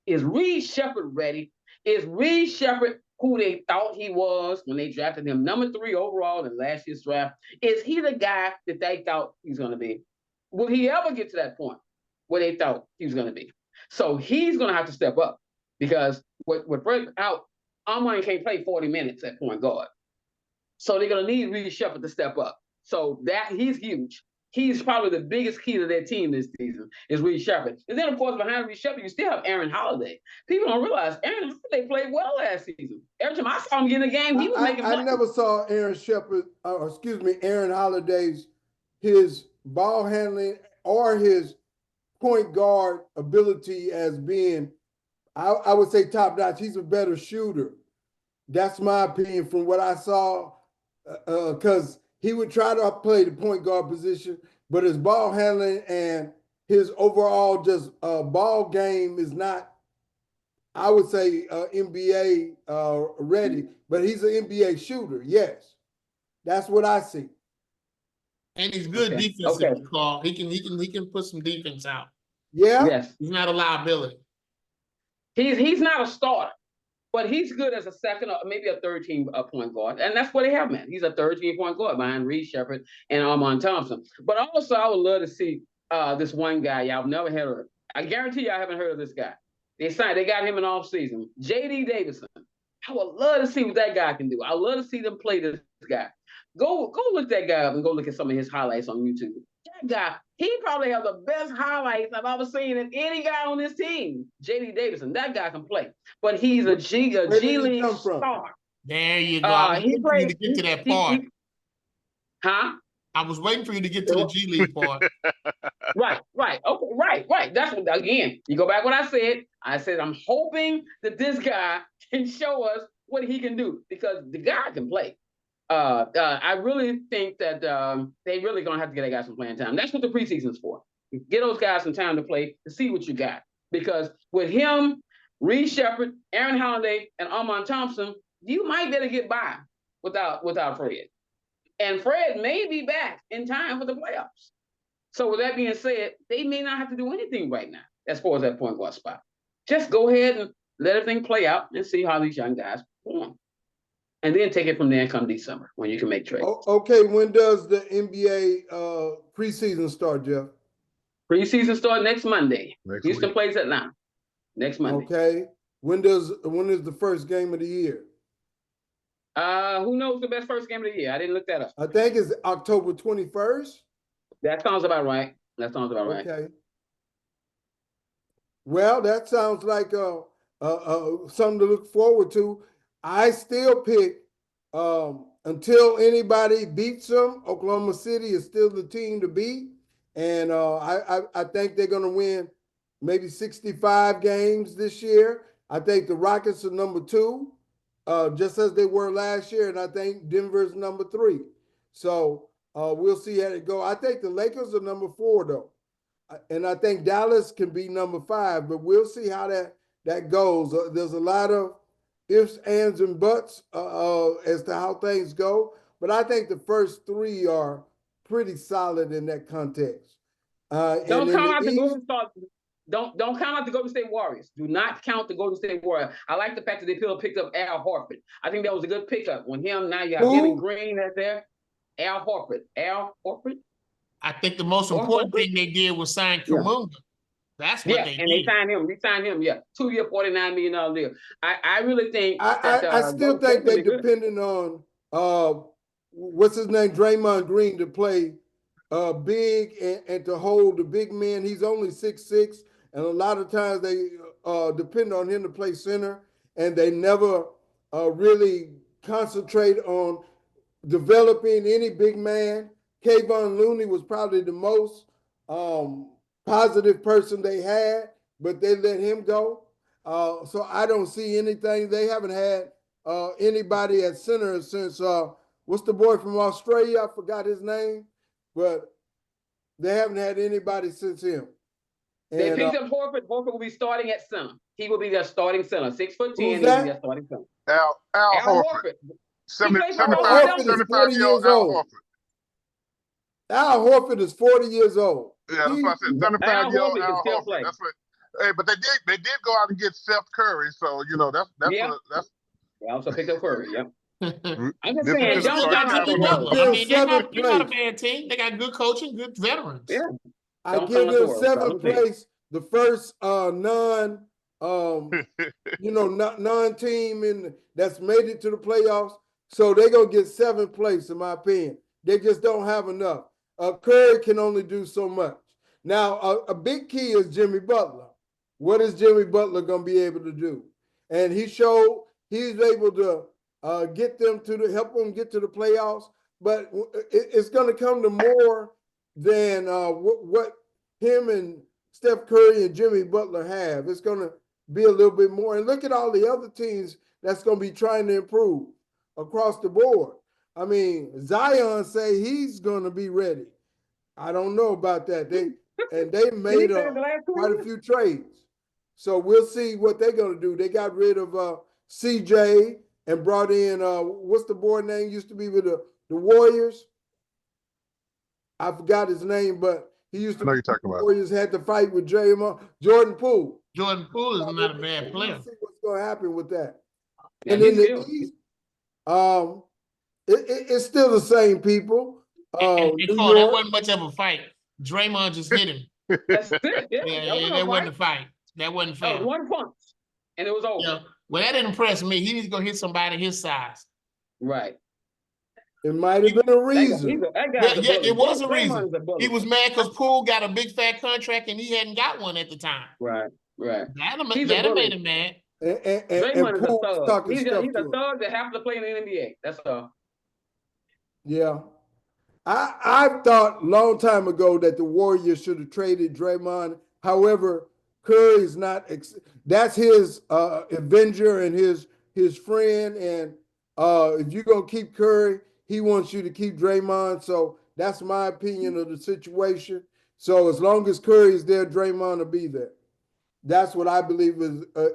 Is Reed Sheppard ready? Is Reed Sheppard who they thought he was when they drafted him number 3 overall in last year's draft? Is he the guy that they thought he's going to be? Will he ever get to that point where they thought he was going to be? So he's going to have to step up because with Fred out, Amon can't play 40 minutes at point guard. So they're going to need Reed Sheppard to step up. So that he's huge. He's probably the biggest key to their team this season is Reed Sheppard. And then, of course, behind Reed Sheppard, you still have Aaron Holiday. People don't realize Aaron Holiday played well last season. Every time I saw him get in the game, he was making plays. I never saw Aaron Holiday's his ball handling or his point guard ability as being, I would say, top notch. He's a better shooter. That's my opinion from what I saw, because he would try to play the point guard position, but his ball handling and his overall just ball game is not, I would say, NBA ready, but he's an NBA shooter. Yes, that's what I see. And he's good defensively, Carl. He can put some defense out. Yeah. Yes. He's not a liability. He's not a starter. But he's good as a second or maybe a third team point guard. And that's what they have, man. He's a third team point guard behind Reed Sheppard and Amon Thompson. But also, I would love to see this one guy y'all never heard of. I guarantee y'all haven't heard of this guy. They got him in off season. J.D. Davison. I would love to see what that guy can do. I would love to see them play this guy. Go look that guy up and go look at some of his highlights on YouTube. That guy, he probably has the best highlights I've ever seen in any guy on this team. J.D. Davison, that guy can play, but he's a G League star. There you go. I was waiting for you to get to that part. I was waiting for you to get to the G League part. Right. Okay, right. That's what, again, you go back what I said. I said I'm hoping that this guy can show us what he can do because the guy can play. I really think that they really gonna have to get that guy some playing time. That's what the preseason's for. Get those guys some time to play to see what you got. Because with him, Reed Sheppard, Aaron Holiday, and Amon Thompson, you might better get by without Fred. And Fred may be back in time for the playoffs. So with that being said, they may not have to do anything right now as far as that point guard spot. Just go ahead and let everything play out and see how these young guys perform. And then take it from there and come December when you can make trades. Okay, when does the NBA preseason start, Jeff? Preseason start next Monday. Houston plays Atlanta next Monday. Okay. When is the first game of the year? Who knows the best first game of the year? I didn't look that up. I think it's October 21st. That sounds about right. Okay. Well, that sounds like something to look forward to. I still pick until anybody beats them, Oklahoma City is still the team to beat. And I think they're going to win maybe 65 games this year. I think the Rockets are number 2, just as they were last year. And I think Denver's number 3. So we'll see how it go. I think the Lakers are number 4, though. And I think Dallas can be number 5, but we'll see how that goes. There's a lot of ifs, ands, and buts as to how things go. But I think the first 3 are pretty solid in that context. Don't and in count the out the East, Golden State. Don't count out the Golden State Warriors. Do not count the Golden State Warriors. I like the fact that they picked up Al Horford. I think that was a good pickup. When now you have him and Green right there. Al Horford. I think the most Or important Horford? thing they did was sign Yeah. Kuminga. That's what they and did. they signed him. We signed him. Yeah, 2-year, $49 million deal. I really think I still think they depending on what's his name, Draymond Green, to play big and to hold the big man. He's only 6'6", and a lot of times they depend on him to play center, and they never really concentrate on developing any big man. Kayvon Looney was probably the most positive person they had, but they let him go. So I don't see anything. They haven't had anybody at center since what's the boy from Australia? I forgot his name, but they haven't had anybody since him. They picked up Horford. Horford will be starting at center. He will be their starting center. 6'10". He'll be their starting center. Al Horford. 75-year-old Al Horford. Al Horford is 40 years old. Yeah, that's what I said. 75-year-old Al Horford. That's what. Hey, but they did go out and get Steph Curry, so that's They also picked up Curry. Yep. I'm just saying, They still got Jimmy Butler. I mean, they're not a bad team. They got good coaching, good veterans. Yeah. I give them seventh place. The first non-team that's made it to the playoffs. So they're going to get seventh place, in my opinion. They just don't have enough. Curry can only do so much. Now, a big key is Jimmy Butler. What is Jimmy Butler going to be able to do? And he showed he's able to get them help them get to the playoffs. But it's going to come to more than what him and Steph Curry and Jimmy Butler have. It's going to be a little bit more. And look at all the other teams that's going to be trying to improve across the board. I mean, Zion say he's going to be ready. I don't know about that. They made quite a few trades. So we'll see what they're going to do. They got rid of CJ and brought in, what's the boy name used to be with the Warriors? I forgot his name, but he used to be the Warriors, had to fight with Jordan Poole. Jordan Poole is not a bad player. We'll see what's going to happen with that. And in the East, it's still the same people. And that wasn't much of a fight. Draymond just hit him. That's it. Yeah, that wasn't a fight. That wasn't fair. One punch, and it was over. Yeah. Well, that didn't impress me. He needs to go hit somebody his size. Right. It might have been a reason. It was a reason. He was mad because Poole got a big fat contract and he hadn't got one at the time. Right. That made him mad. Draymond is a thug. He's a thug that happens to play in the NBA. That's all. Yeah. I thought a long time ago that the Warriors should have traded Draymond. However, Curry is not. That's his avenger and his friend. And if you're gonna keep Curry, he wants you to keep Draymond. So that's my opinion of the situation. So as long as Curry is there, Draymond will be there. That's what I believe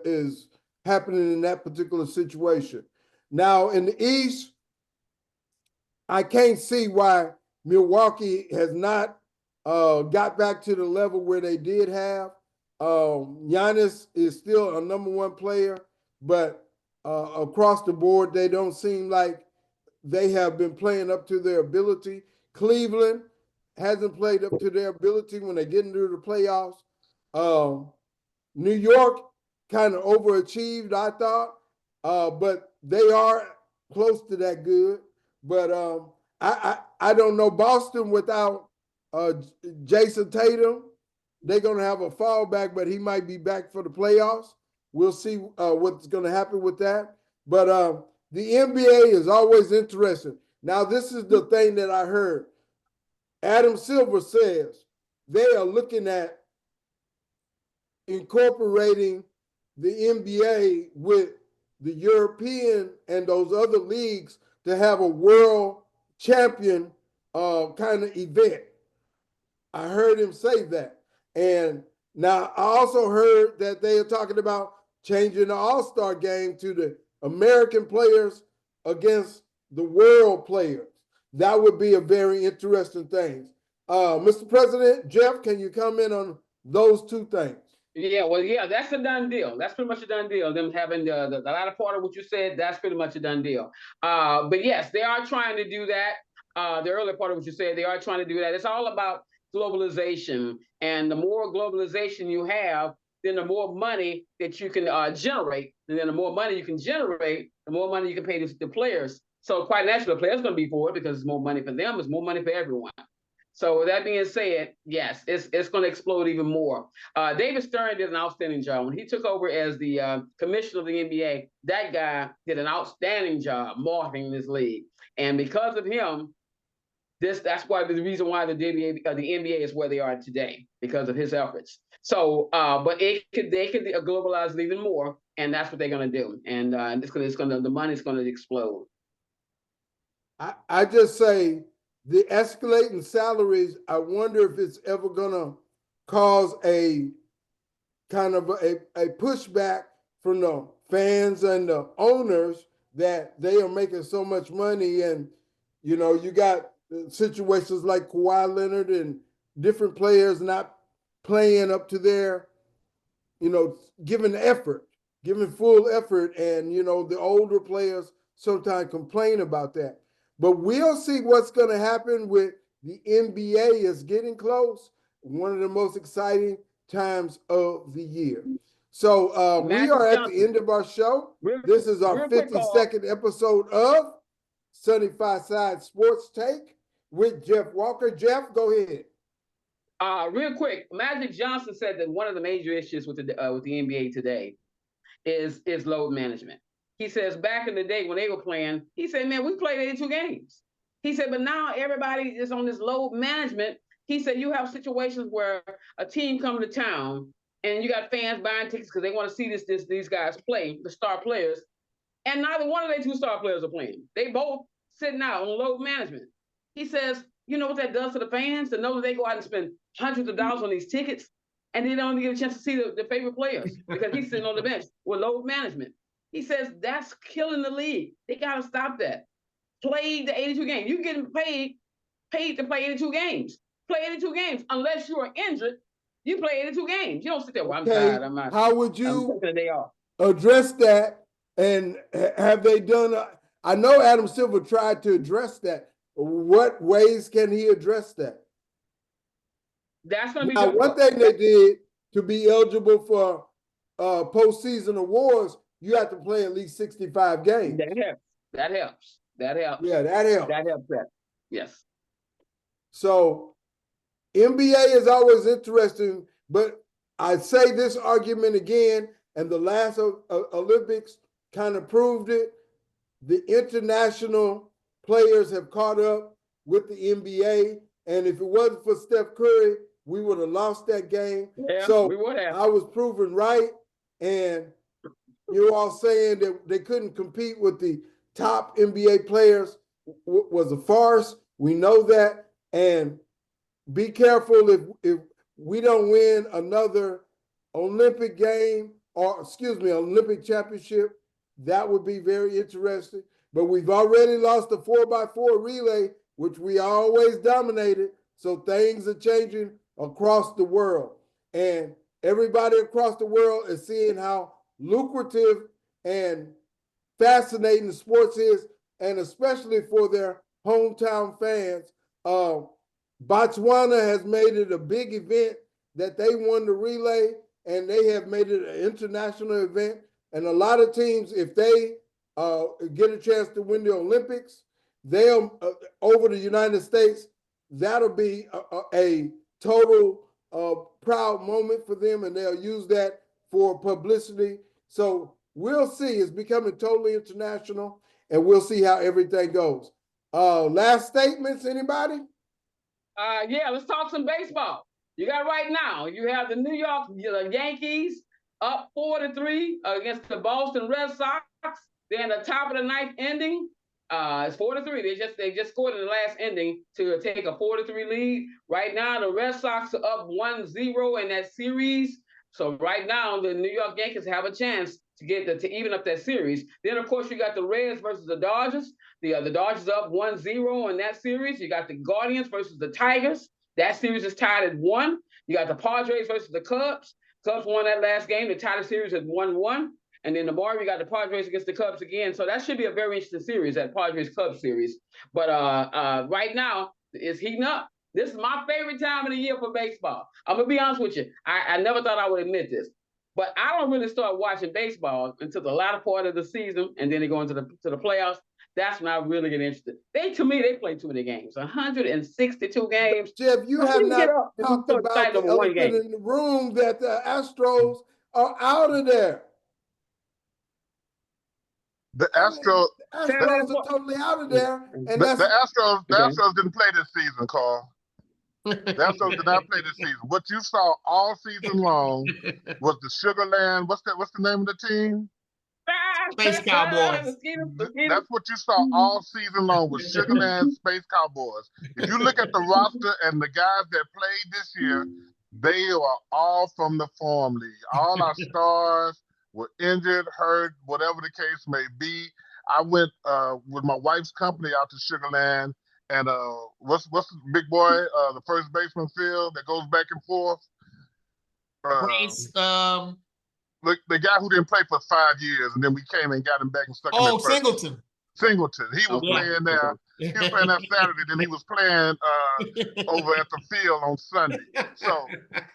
is happening in that particular situation. Now in the East, I can't see why Milwaukee has not got back to the level where they did have. Giannis is still a number one player, but across the board, they don't seem like they have been playing up to their ability. Cleveland hasn't played up to their ability when they get into the playoffs. New York kind of overachieved, I thought, but they are close to that good. But I don't know. Boston without Jason Tatum, they're going to have a fallback, but he might be back for the playoffs. We'll see what's going to happen with that. But the NBA is always interesting. Now, this is the thing that I heard. Adam Silver says they are looking at incorporating the NBA with the European and those other leagues to have a world champion kind of event. I heard him say that. And now I also heard that they are talking about changing the All-Star game to the American players against the world players. that would be a very interesting thing. Mr. President, Jeff, can you comment on those two things? Yeah, well, yeah, that's a done deal. That's pretty much a done deal. Them having the latter part of what you said, that's pretty much a done deal. But yes, they are trying to do that. The earlier part of what you said, they are trying to do that. It's all about globalization, and the more globalization you have, then the more money that you can generate, and then the more money you can generate, the more money you can pay the players. So quite naturally, the players going to be for it because it's more money for them. It's more money for everyone. So with that being said, yes, it's going to explode even more. David Stern did an outstanding job. When he took over as the commissioner of the NBA, that guy did an outstanding job marketing this league. And because of him, that's why the reason why the NBA is where they are today, because of his efforts. So, but they could globalize it even more, and that's what they're going to do. And the money's going to explode. I just say the escalating salaries, I wonder if it's ever going to cause a kind of a pushback from the fans and the owners that they are making so much money. And, you know, you got situations like Kawhi Leonard and different players not playing up to their, you know, giving full effort. And, you know, the older players sometimes complain about that. But we'll see what's going to happen with the NBA is getting close. One of the most exciting times of the year. So we are at the end of our show. This is our 52nd episode of Sunny Side Sports Take with Jeff Walker. Jeff, go ahead. Real quick, Magic Johnson said that one of the major issues with the NBA today is load management. He says back in the day when they were playing, he said, man, we played 82 games. He said, but now everybody is on this load management. He said, you have situations where a team come to town and you got fans buying tickets because they want to see these guys play, the star players. And neither one of their two star players are playing. They both sitting out on load management. He says, you know what that does to the fans? To know that they go out and spend hundreds of dollars on these tickets and they don't even get a chance to see the favorite players because he's sitting on the bench with load management. He says that's killing the league. They got to stop that. Play the 82 games. You're getting paid to play 82 games. Play 82 games. Unless you are injured, you play 82 games. You don't sit there, well, I'm tired. I'm not. How would you taking a day off. Address that? And have they done? I know Adam Silver tried to address that. What ways can he address that? That's going to be now, one thing they did to be eligible for postseason awards, you have to play at least 65 games. That helps. Yeah, that helps. That helps. Yes. So NBA is always interesting, but I say this argument again, and the last Olympics kind of proved it. The international players have caught up with the NBA, and if it wasn't for Steph Curry, we would have lost that game. Yeah, so we would have. I was proven right, and you're all saying that they couldn't compete with the top NBA players was a farce. We know that, and be careful if we don't win another Olympic game or, Olympic championship. That would be very interesting. But we've already lost the 4x4 relay, which we always dominated. So things are changing across the world. And everybody across the world is seeing how lucrative and fascinating sports is, and especially for their hometown fans. Botswana has made it a big event that they won the relay, and they have made it an international event. And a lot of teams, if they get a chance to win the Olympics, they'll over the United States. That'll be a total proud moment for them, and they'll use that for publicity. So we'll see. It's becoming totally international, and we'll see how everything goes. Last statements, anybody? Yeah, let's talk some baseball. You got right now, you have the New York Yankees up 4-3 against the Boston Red Sox. They're in the top of the ninth inning. It's 4-3. They just scored in the last inning to take a 4-3 lead. Right now, the Red Sox are up 1-0 in that series. So right now, the New York Yankees have a chance to even up that series. Then of course you got the Reds versus the Dodgers. The Dodgers up 1-0 in that series. You got the Guardians versus the Tigers. That series is tied at 1. You got the Padres versus the Cubs. Cubs won that last game. The tied series at 1-1. And then tomorrow you got the Padres against the Cubs again. So that should be a very interesting series, that Padres-Cubs series. But right now, it's heating up. This is my favorite time of the year for baseball. I'm going to be honest with you. I never thought I would admit this. But I don't really start watching baseball until the latter part of the season, and then they go into the playoffs. That's when I really get interested. To me, they play too many games. 162 games. Jeff, you have not talked about the elephant in the room that the Astros are out of there. The Astros are totally out of there. And the Astros didn't play this season, Carl. The Astros did not play this season. What you saw all season long was the Sugarland. What's the name of the team? Space Cowboys. That's what you saw all season long was Sugarland Space Cowboys. If you look at the roster and the guys that played this year, they are all from the Farm League. All our stars were injured, hurt, whatever the case may be. I went with my wife's company out to Sugarland, and what's the big boy, the first baseman field that goes back and forth? The guy who didn't play for 5 years, and then we came and got him back and stuck him at first. Singleton. Singleton. He was playing there. He was playing that Saturday, then he was playing over at the field on Sunday. So,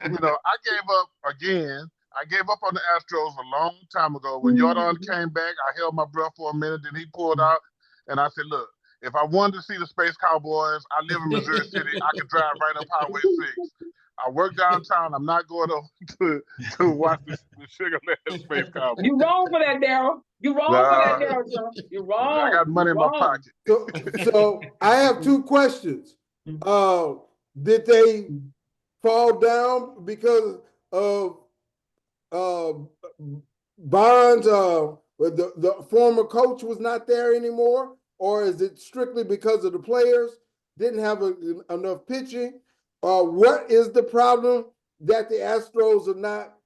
I gave up again. I gave up on the Astros a long time ago. When Jordan came back, I held my breath for a minute, then he pulled out, and I said, look, if I wanted to see the Space Cowboys, I live in Missouri City, I could drive right up Highway 6. I work downtown. I'm not going to watch the Sugarland Space Cowboys. You wrong for that, Darryl. You wrong for that, Darryl. You wrong. I got money in my pocket. So I have 2 questions. Did they fall down because of Bonds? The former coach was not there anymore, or is it strictly because of the players didn't have enough pitching? What is the problem that the Astros are not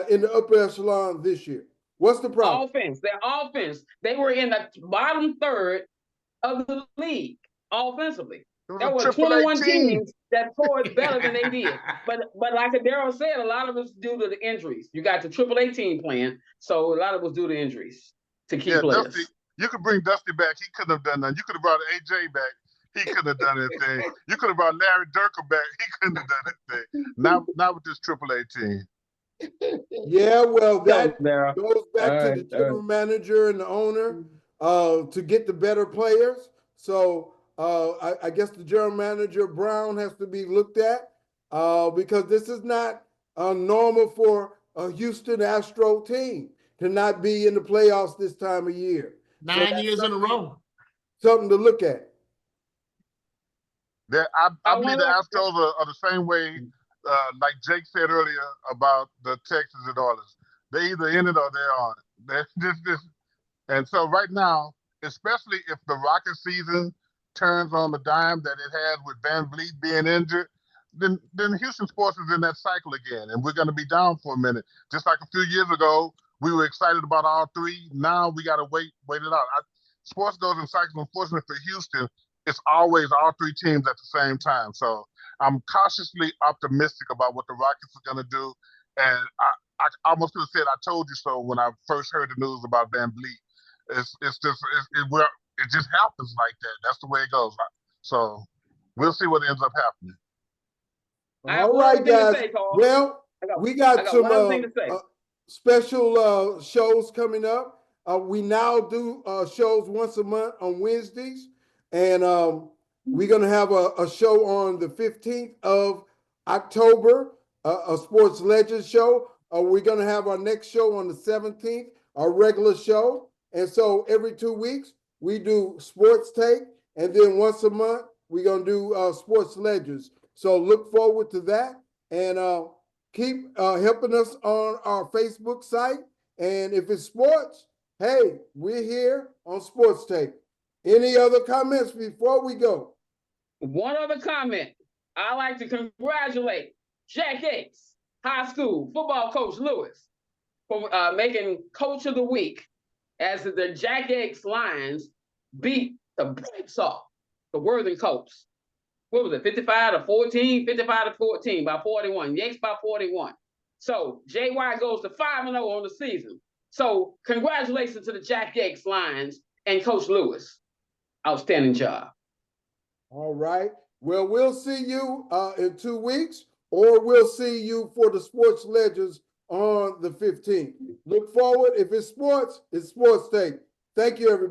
in the upper echelon this year? What's the problem? Their offense. They were in the bottom third of the league offensively. There were 21 teams that scored better than they did. But like Darryl said, a lot of it's due to the injuries. You got the AAA team playing, so a lot of it was due to injuries to key players. Dusty, you could bring Dusty back. He couldn't have done nothing. You could have brought AJ back. He couldn't have done anything. You could have brought Larry Durker back. He couldn't have done anything. Not with this AAA team. Yeah, well, that goes back to the general manager and the owner to get the better players. So I guess the general manager, Brown, has to be looked at because this is not normal for a Houston Astro team to not be in the playoffs this time of year. 9 years in a row. Something to look at. I believe the Astros are the same way, like Jake said earlier about the Texas and Oilers. They either in it or they're on it. And so right now, especially if the Rocket season turns on the dime that it has with Van Vliet being injured, then Houston sports is in that cycle again, and we're going to be down for a minute. Just like a few years ago, we were excited about all 3. Now we got to wait it out. Sports goes in cycles. Unfortunately for Houston, it's always all 3 teams at the same time. So I'm cautiously optimistic about what the Rockets are going to do. And I almost could have said I told you so when I first heard the news about Van Vliet. It just happens like that. That's the way it goes. So we'll see what ends up happening. All right, guys. Well, we got some special shows coming up. We now do shows once a month on Wednesdays. And we're going to have a show on the 15th of October, a Sports Legends show. We're going to have our next show on the 17th, our regular show. And so every 2 weeks, we do Sports Take. And then once a month, we're going to do Sports Legends. So look forward to that. And keep helping us on our Facebook site. And if it's sports, hey, we're here on Sports Take. Any other comments before we go? One other comment. I'd like to congratulate Jack Hicks, high school football coach Lewis, for making Coach of the Week as the Jack X Lions beat the brakes off the Worthing Colts. What was it, 55-14? 55-14 by 41. Yanks by 41. So JY goes to 5-0 on the season. So congratulations to the Jack X Lions and Coach Lewis. Outstanding job. All right. Well, we'll see you in 2 weeks, or we'll see you for the Sports Legends on the 15th. Look forward. If it's sports, it's Sports Take. Thank you, everybody.